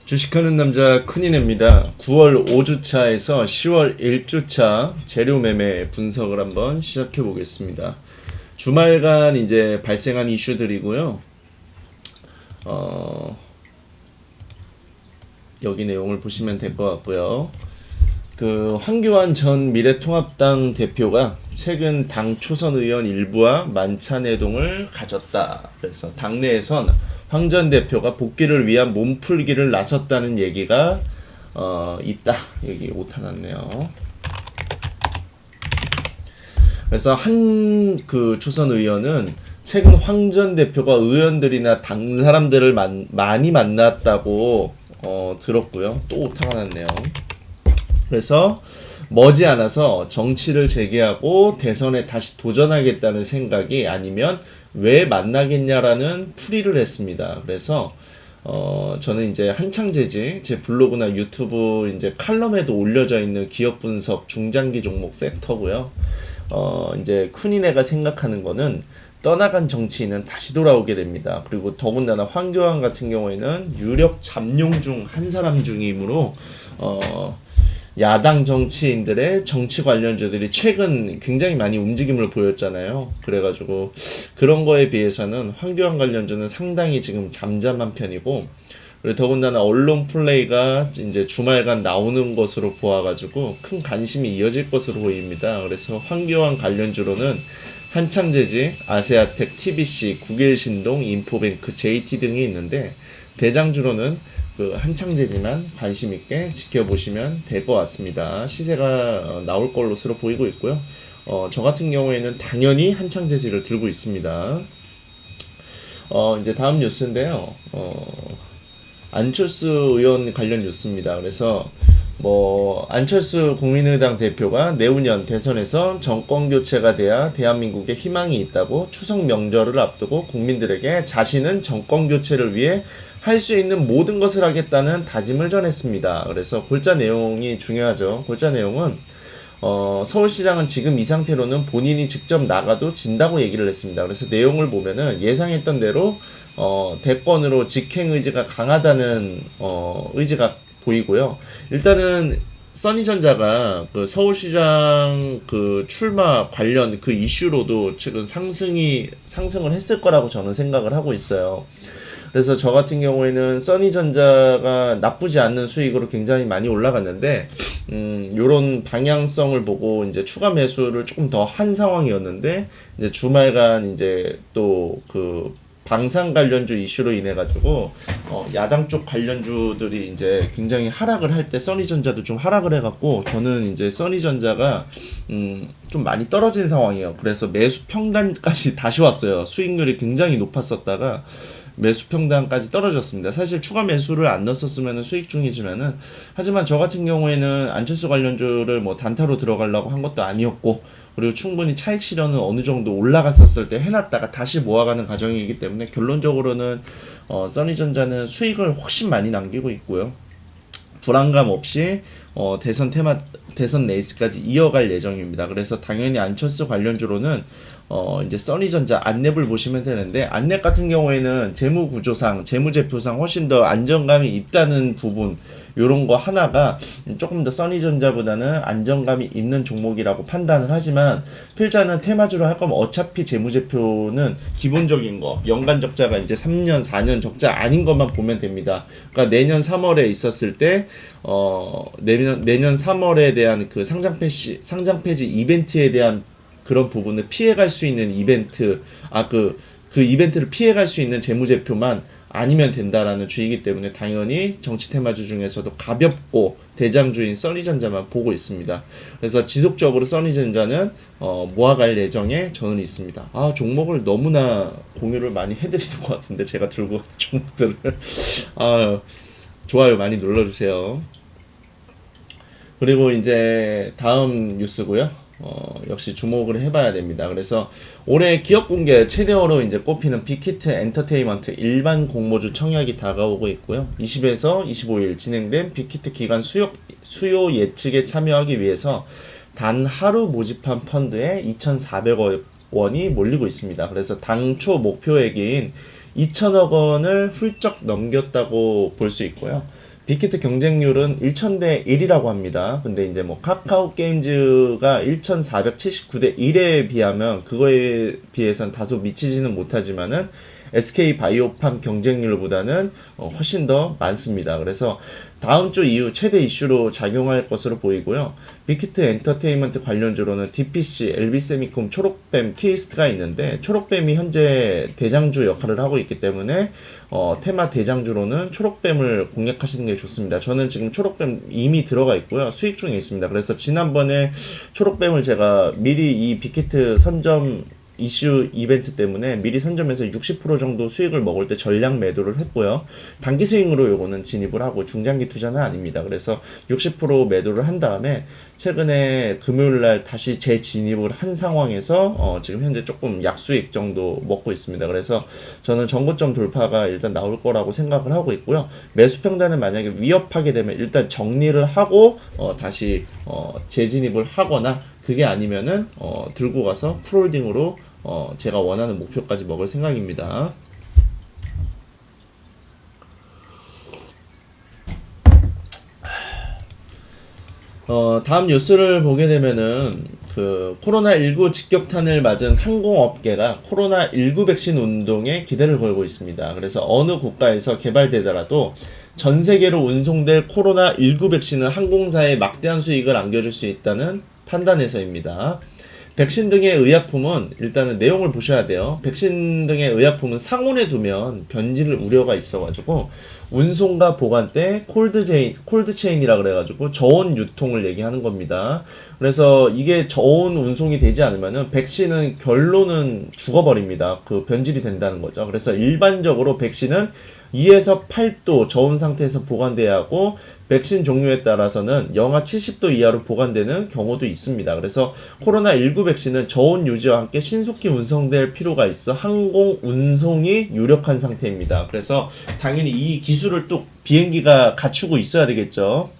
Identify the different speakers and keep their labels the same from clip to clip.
Speaker 1: 주식하는 남자 큰이네입니다. 9월 5주차에서 10월 1주차 재료 매매 분석을 한번 시작해 보겠습니다. 주말간 이제 발생한 이슈들이고요. 여기 내용을 보시면 될 것 같고요. 그 황교안 전 미래통합당 대표가 최근 당 초선 의원 일부와 만찬회동을 가졌다. 그래서 당내에선 황 전 대표가 복귀를 위한 몸풀기를 나섰다는 얘기가 있다. 여기 오타 났네요. 그래서 한 그 초선 의원은 최근 황 전 대표가 의원들이나 당 사람들을 많이 만났다고 들었고요. 또 오타가 났네요. 그래서 머지않아서 정치를 재개하고 대선에 다시 도전하겠다는 생각이 아니면 왜 만나겠냐라는 풀이를 했습니다. 그래서 저는 이제 한창재지 제 블로그나 유튜브 이제 칼럼에도 올려져 있는 기업 분석 중장기 종목 섹터고요. 이제 큰이네가 생각하는 거는 떠나간 정치인은 다시 돌아오게 됩니다. 그리고 더군다나 황교안 같은 경우에는 유력 잠룡 중 한 사람 중이므로 야당 정치인들의 정치 관련주들이 최근 굉장히 많이 움직임을 보였잖아요. 그래가지고 그런 거에 비해서는 황교안 관련주는 상당히 지금 잠잠한 편이고, 그리고 더군다나 언론 플레이가 이제 주말간 나오는 것으로 보아가지고 큰 관심이 이어질 것으로 보입니다. 그래서 황교안 관련주로는 한창재지, 아세아텍, TBC, 국일신동, 인포뱅크, JT 등이 있는데 대장주로는 그 한창재지만 관심 있게 지켜보시면 될 것 같습니다. 시세가 나올 걸로스로 보이고 있고요. 저 같은 경우에는 당연히 한창재지를 들고 있습니다. 이제 다음 뉴스인데요. 안철수 의원 관련 뉴스입니다. 그래서 안철수 국민의당 대표가 내후년 대선에서 정권 교체가 돼야 대한민국에 희망이 있다고 추석 명절을 앞두고 국민들에게 자신은 정권 교체를 위해 할 수 있는 모든 것을 하겠다는 다짐을 전했습니다. 그래서 골자 내용이 중요하죠. 골자 내용은 서울시장은 지금 이 상태로는 본인이 직접 나가도 진다고 얘기를 했습니다. 그래서 내용을 보면은 예상했던 대로 대권으로 직행 의지가 강하다는 의지가 보이고요. 일단은 써니전자가 그 서울시장 그 출마 관련 그 이슈로도 최근 상승을 했을 거라고 저는 생각을 하고 있어요. 그래서 저 같은 경우에는 써니전자가 나쁘지 않는 수익으로 굉장히 많이 올라갔는데, 요런 방향성을 보고 이제 추가 매수를 조금 더 한 상황이었는데, 이제 주말간 이제 또 그 방산 관련주 이슈로 인해 가지고 야당 쪽 관련주들이 이제 굉장히 하락을 할 때 써니전자도 좀 하락을 해갖고 저는 이제 써니전자가 좀 많이 떨어진 상황이에요. 그래서 매수 평단까지 다시 왔어요. 수익률이 굉장히 높았었다가 매수 평단까지 떨어졌습니다. 사실 추가 매수를 안 넣었으면 수익 중이지만은, 하지만 저 같은 경우에는 안철수 관련주를 단타로 들어가려고 한 것도 아니었고, 그리고 충분히 차익 실현은 어느 정도 올라갔었을 때 해놨다가 다시 모아가는 과정이기 때문에 결론적으로는 써니전자는 수익을 훨씬 많이 남기고 있고요. 불안감 없이 대선 레이스까지 이어갈 예정입니다. 그래서 당연히 안철수 관련주로는 이제 써니전자 안랩을 보시면 되는데, 안랩 같은 경우에는 재무구조상, 재무제표상 훨씬 더 안정감이 있다는 부분, 요런 거 하나가 조금 더 써니전자보다는 안정감이 있는 종목이라고 판단을 하지만, 필자는 테마주로 할 거면 어차피 재무제표는 기본적인 거, 연간 적자가 이제 3년, 4년 적자 아닌 것만 보면 됩니다. 그러니까 내년 3월에 있었을 때 내년 3월에 대한 그 상장 폐지 이벤트에 대한 그런 부분을 피해갈 수 있는 이벤트, 그 이벤트를 피해갈 수 있는 재무제표만 아니면 된다라는 주의이기 때문에 당연히 정치 테마주 중에서도 가볍고 대장주인 써니전자만 보고 있습니다. 그래서 지속적으로 써니전자는 모아갈 예정에 저는 있습니다. 종목을 너무나 공유를 많이 해드리는 것 같은데, 제가 들고 종목들을 좋아요 많이 눌러주세요. 그리고 이제 다음 뉴스고요. 역시 주목을 해봐야 됩니다. 그래서 올해 기업 공개 최대어로 이제 꼽히는 빅히트 엔터테인먼트 일반 공모주 청약이 다가오고 있고요. 20에서 25일 진행된 빅히트 기간 수요 예측에 참여하기 위해서 단 하루 모집한 펀드에 2,400억 원이 몰리고 있습니다. 그래서 당초 목표액인 2천억 원을 훌쩍 넘겼다고 볼 수 있고요. 빅히트 경쟁률은 1000대 1이라고 합니다. 근데 이제 뭐 카카오 게임즈가 1479대 1에 비하면 그거에 비해선 다소 미치지는 못하지만은 SK 바이오팜 경쟁률보다는 훨씬 더 많습니다. 그래서 다음 주 이후 최대 이슈로 작용할 것으로 보이고요. 빅히트 엔터테인먼트 관련주로는 DPC, LB세미콤, 초록뱀, 키이스트가 있는데 초록뱀이 현재 대장주 역할을 하고 있기 때문에 테마 대장주로는 초록뱀을 공략하시는 게 좋습니다. 저는 지금 초록뱀 이미 들어가 있고요. 수익 중에 있습니다. 그래서 지난번에 초록뱀을 제가 미리 이 빅히트 선점 이슈 이벤트 때문에 미리 선점해서 60% 정도 수익을 먹을 때 전량 매도를 했고요. 단기 스윙으로 요거는 진입을 하고 중장기 투자는 아닙니다. 그래서 60% 매도를 한 다음에 최근에 금요일날 다시 재진입을 한 상황에서 지금 현재 조금 약수익 정도 먹고 있습니다. 그래서 저는 전고점 돌파가 일단 나올 거라고 생각을 하고 있고요. 매수 평단을 만약에 위협하게 되면 일단 정리를 하고 다시 재진입을 하거나 그게 아니면은 들고 가서 풀홀딩으로 제가 원하는 목표까지 먹을 생각입니다. 다음 뉴스를 보게 되면은 그 코로나19 직격탄을 맞은 항공업계가 코로나19 백신 운동에 기대를 걸고 있습니다. 그래서 어느 국가에서 개발되더라도 전 세계로 운송될 코로나19 백신은 항공사에 막대한 수익을 안겨줄 수 있다는 판단에서입니다. 백신 등의 의약품은 일단은 내용을 보셔야 돼요. 백신 등의 의약품은 상온에 두면 변질 우려가 있어가지고 운송과 보관때 콜드체인이라 그래가지고 저온 유통을 얘기하는 겁니다. 그래서 이게 저온 운송이 되지 않으면은 백신은 결론은 죽어버립니다. 그 변질이 된다는 거죠. 그래서 일반적으로 백신은 2에서 8도 저온 상태에서 보관돼야 하고 백신 종류에 따라서는 영하 70도 이하로 보관되는 경우도 있습니다. 그래서 코로나19 백신은 저온 유지와 함께 신속히 운송될 필요가 있어 항공 운송이 유력한 상태입니다. 그래서 당연히 이 기술을 또 비행기가 갖추고 있어야 되겠죠.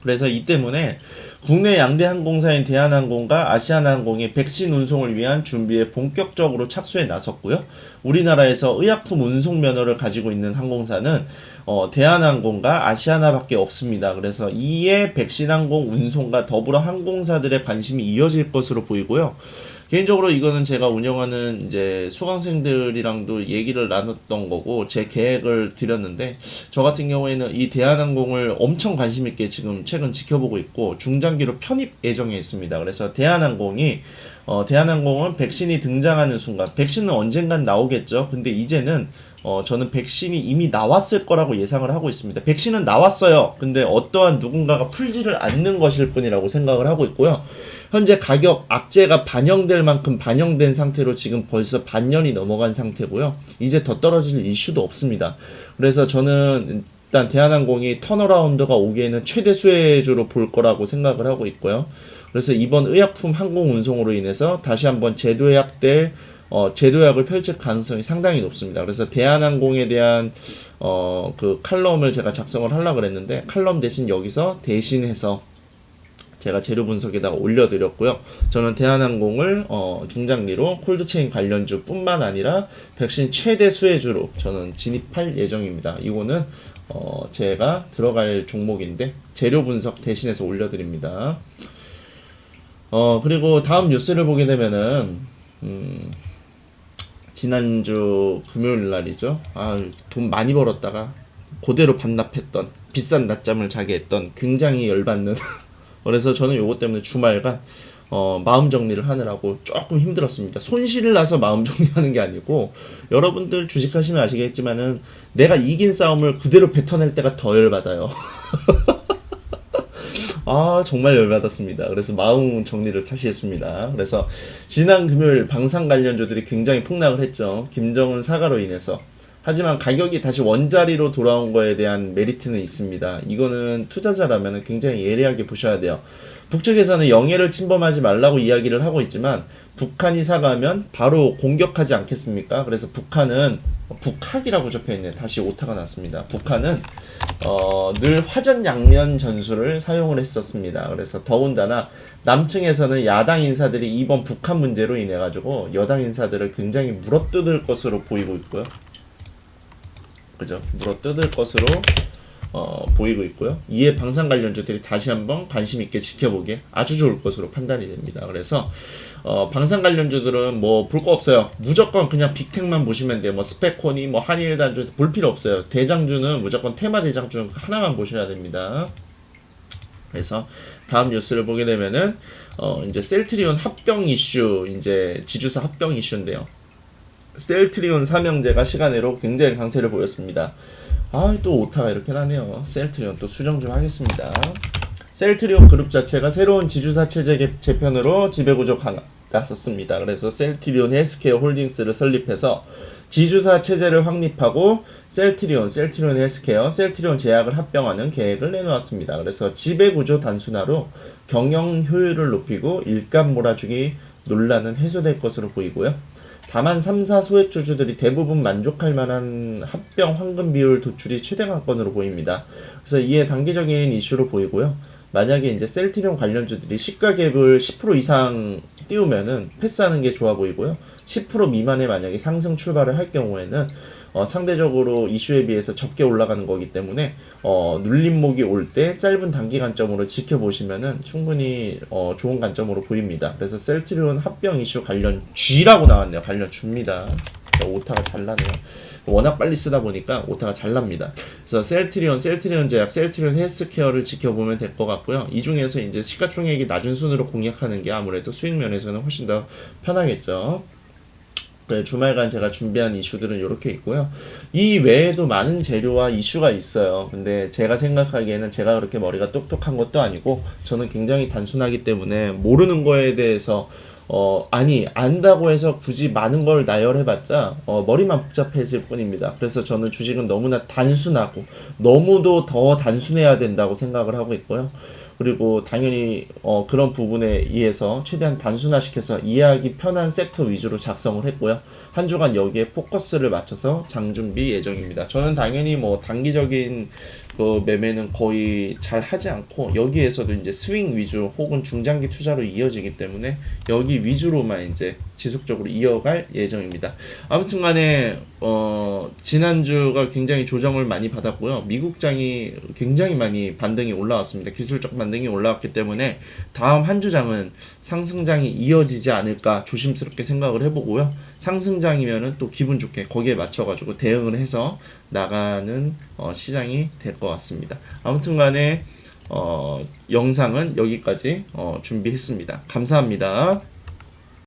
Speaker 1: 그래서 이 때문에 국내 양대 항공사인 대한항공과 아시아나항공이 백신 운송을 위한 준비에 본격적으로 착수에 나섰고요. 우리나라에서 의약품 운송 면허를 가지고 있는 항공사는 대한항공과 아시아나밖에 없습니다. 그래서 이에 백신항공 운송과 더불어 항공사들의 관심이 이어질 것으로 보이고요. 개인적으로 이거는 제가 운영하는 이제 수강생들이랑도 얘기를 나눴던 거고 제 계획을 드렸는데 저 같은 경우에는 이 대한항공을 엄청 관심 있게 지금 최근 지켜보고 있고 중장기로 편입 예정에 있습니다. 그래서 대한항공은 백신이 등장하는 순간 백신은 언젠간 나오겠죠. 근데 이제는 저는 백신이 이미 나왔을 거라고 예상을 하고 있습니다. 백신은 나왔어요. 근데 어떠한 누군가가 풀지를 않는 것일 뿐이라고 생각을 하고 있고요. 현재 가격 악재가 반영될 만큼 반영된 상태로 지금 벌써 반년이 넘어간 상태고요. 이제 더 떨어질 이슈도 없습니다. 그래서 저는 일단 대한항공이 턴어라운드가 오기에는 최대 수혜주로 볼 거라고 생각을 하고 있고요. 그래서 이번 의약품 항공 운송으로 인해서 다시 한번 제도약을 펼칠 가능성이 상당히 높습니다. 그래서 대한항공에 대한 그 칼럼을 제가 작성을 하려고 그랬는데 칼럼 대신 여기서 대신해서 제가 재료 분석에다가 올려드렸고요. 저는 대한항공을 중장기로 콜드체인 관련주 뿐만 아니라 백신 최대 수혜주로 저는 진입할 예정입니다. 이거는 제가 들어갈 종목인데 재료 분석 대신해서 올려드립니다. 그리고 다음 뉴스를 보게 되면은 지난주 금요일 날이죠. 돈 많이 벌었다가 그대로 반납했던 비싼 낮잠을 자게 했던 굉장히 열받는 그래서 저는 요거 때문에 주말간 마음 정리를 하느라고 조금 힘들었습니다. 손실을 나서 마음 정리하는 게 아니고 여러분들 주식하시면 아시겠지만은 내가 이긴 싸움을 그대로 뱉어낼 때가 더 열받아요. 정말 열받았습니다. 그래서 마음 정리를 다시 했습니다. 그래서 지난 금요일 방산 관련주들이 굉장히 폭락을 했죠. 김정은 사과로 인해서. 하지만 가격이 다시 원자리로 돌아온 거에 대한 메리트는 있습니다. 이거는 투자자라면 굉장히 예리하게 보셔야 돼요. 북측에서는 영해를 침범하지 말라고 이야기를 하고 있지만 북한이 사과하면 바로 공격하지 않겠습니까? 그래서 북한은 북학이라고 적혀있네. 다시 오타가 났습니다. 북한은 늘 화전양면 전술을 사용을 했었습니다. 그래서 더군다나 남층에서는 야당 인사들이 이번 북한 문제로 인해 가지고 여당 인사들을 굉장히 물어뜯을 것으로 보이고 있고요. 그죠? 물어뜯을 것으로 보이고 있고요. 이에 방산 관련주들이 다시 한번 관심 있게 지켜보기에 아주 좋을 것으로 판단이 됩니다. 그래서 방산 관련주들은 뭐 볼 거 없어요. 무조건 그냥 빅텍만 보시면 돼요. 뭐 스펙코니, 뭐 한일단주 볼 필요 없어요. 대장주는 무조건 테마 대장주 하나만 보셔야 됩니다. 그래서 다음 뉴스를 보게 되면은 이제 셀트리온 합병 이슈, 이제 지주사 합병 이슈인데요. 셀트리온 삼형제가 시간으로 굉장히 강세를 보였습니다. 또 오타가 이렇게 나네요. 셀트리온 또 수정 좀 하겠습니다. 셀트리온 그룹 자체가 새로운 지주사 체제 재편으로 지배구조 나섰습니다. 그래서 셀트리온 헬스케어 홀딩스를 설립해서 지주사 체제를 확립하고 셀트리온 헬스케어, 셀트리온 제약을 합병하는 계획을 내놓았습니다. 그래서 지배구조 단순화로 경영 효율을 높이고 일감 몰아주기 논란은 해소될 것으로 보이고요. 다만 3사 소액주주들이 대부분 만족할 만한 합병 환급 비율 도출이 최대 관건으로 보입니다. 그래서 이에 단기적인 이슈로 보이고요. 만약에 이제 셀트리온 관련주들이 시가갭을 10% 이상 띄우면은 패스하는 게 좋아 보이고요. 10% 미만에 만약에 상승 출발을 할 경우에는 상대적으로 이슈에 비해서 적게 올라가는 거기 때문에 눌림목이 올 때 짧은 단기 관점으로 지켜보시면은 충분히 좋은 관점으로 보입니다. 그래서 셀트리온 합병 이슈 관련 G라고 나왔네요. 관련 G입니다. 오타가 잘 나네요. 워낙 빨리 쓰다 보니까 오타가 잘 납니다. 그래서 셀트리온 제약, 셀트리온 헬스케어를 지켜보면 될 것 같고요. 이 중에서 이제 시가총액이 낮은 순으로 공략하는 게 아무래도 수익 면에서는 훨씬 더 편하겠죠. 네, 주말간 제가 준비한 이슈들은 이렇게 있고요. 이 외에도 많은 재료와 이슈가 있어요. 근데 제가 생각하기에는 제가 그렇게 머리가 똑똑한 것도 아니고 저는 굉장히 단순하기 때문에 모르는 거에 대해서 안다고 해서 굳이 많은 걸 나열해봤자 머리만 복잡해질 뿐입니다. 그래서 저는 주식은 너무나 단순하고 너무도 더 단순해야 된다고 생각을 하고 있고요. 그리고 당연히 그런 부분에 의해서 최대한 단순화시켜서 이해하기 편한 섹터 위주로 작성을 했고요. 한 주간 여기에 포커스를 맞춰서 장준비 예정입니다. 저는 당연히 뭐 단기적인 그 매매는 거의 잘 하지 않고 여기에서도 이제 스윙 위주 혹은 중장기 투자로 이어지기 때문에 여기 위주로만 이제 지속적으로 이어갈 예정입니다. 아무튼간에 지난주가 굉장히 조정을 많이 받았고요. 미국장이 굉장히 많이 반등이 올라왔습니다. 기술적 반등이 올라왔기 때문에 다음 한 주장은 상승장이 이어지지 않을까 조심스럽게 생각을 해보고요. 상승장이면은 또 기분 좋게 거기에 맞춰가지고 대응을 해서 나가는 시장이 될 것 같습니다. 아무튼간에 영상은 여기까지 준비했습니다. 감사합니다.